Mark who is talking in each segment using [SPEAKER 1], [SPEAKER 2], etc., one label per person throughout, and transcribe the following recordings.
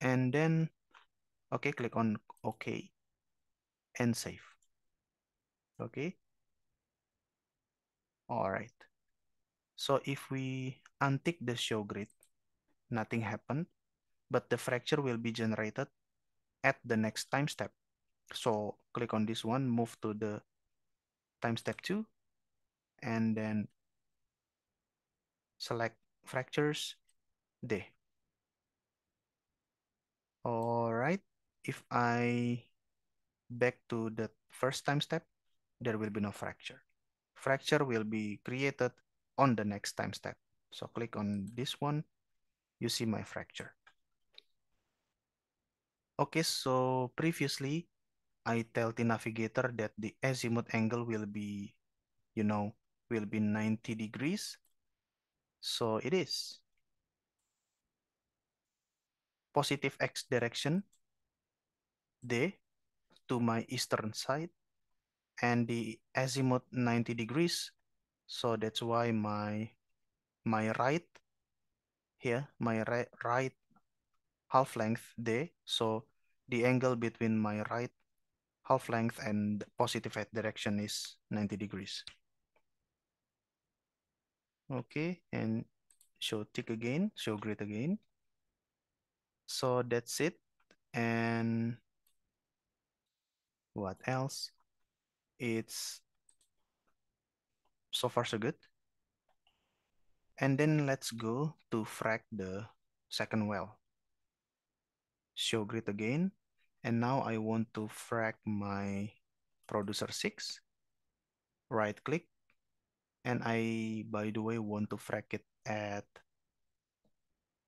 [SPEAKER 1] And then, okay, click on OK and save. Okay. All right. So if we untick the show grid, nothing happened, but the fracture will be generated at the next time step. So click on this one, move to the time step 2, and then select fractures D. All right. If I back to the first time step, there will be no fracture. Fracture will be created on the next time step. So click on this one, you see my fracture. Okay, so previously I tell tNavigator that the azimuth angle will be, will be 90 degrees. So it is. Positive X direction, D, to my eastern side, and the azimuth 90 degrees. So that's why my right here, my right half length D. So the angle between my right half length and positive X direction is 90 degrees. Okay, and show tick again, show grid again. So that's it. And what else? It's so far so good. And then let's go to frac the second well. Show grid again. And now I want to frac my producer 6. Right click. And I, by the way, want to frac it at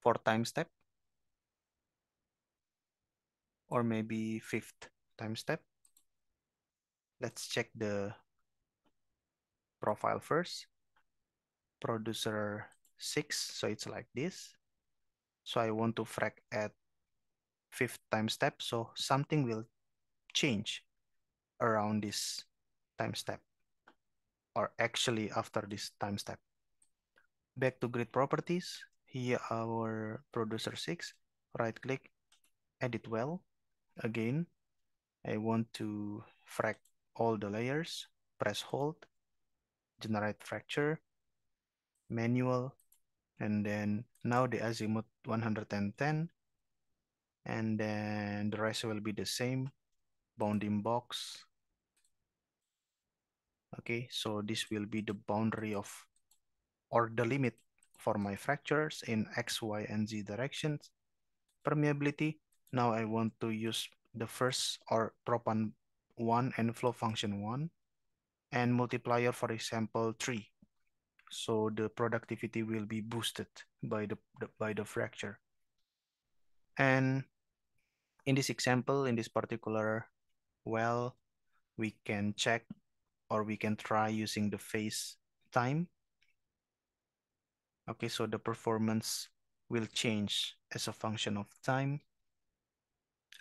[SPEAKER 1] 4 time step. Or maybe 5th time step. Let's check the profile first. Producer 6, so it's like this. So I want to frac at 5th time step, so something will change around this time step, or actually after this time step. Back to grid properties, here our producer 6, right click, edit well. Again, I want to frac all the layers, press hold, generate fracture, manual, and then now the azimuth 110, and then the rest will be the same, bounding box. Okay, so this will be the boundary of, or the limit for my fractures in X, Y, and Z directions. Permeability, now I want to use the first or propan 1 and flow function 1, and multiplier, for example, 3. So the productivity will be boosted by the fracture. And in this example, in this particular well, we can check, or we can try using the phase time. Okay, so the performance will change as a function of time.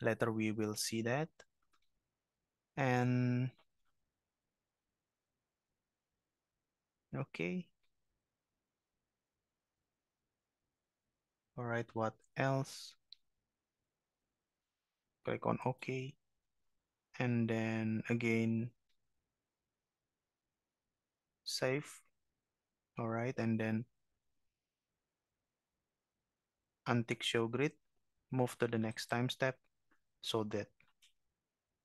[SPEAKER 1] Later we will see that. And okay. All right, what else? Click on OK. And then again, save. All right, and then untick show grid, move to the next time step so that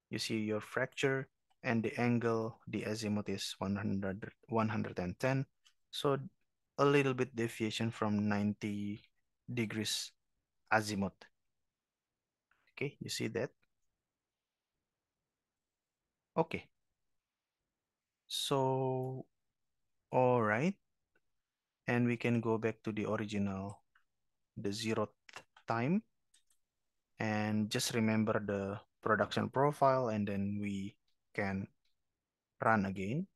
[SPEAKER 1] you see your fracture and the angle, the azimuth is 110. So a little bit deviation from 90 degrees azimuth. Okay, you see that? Okay. So, all right. And we can go back to the original, the 0th time. And just remember the production profile, and then we can run again.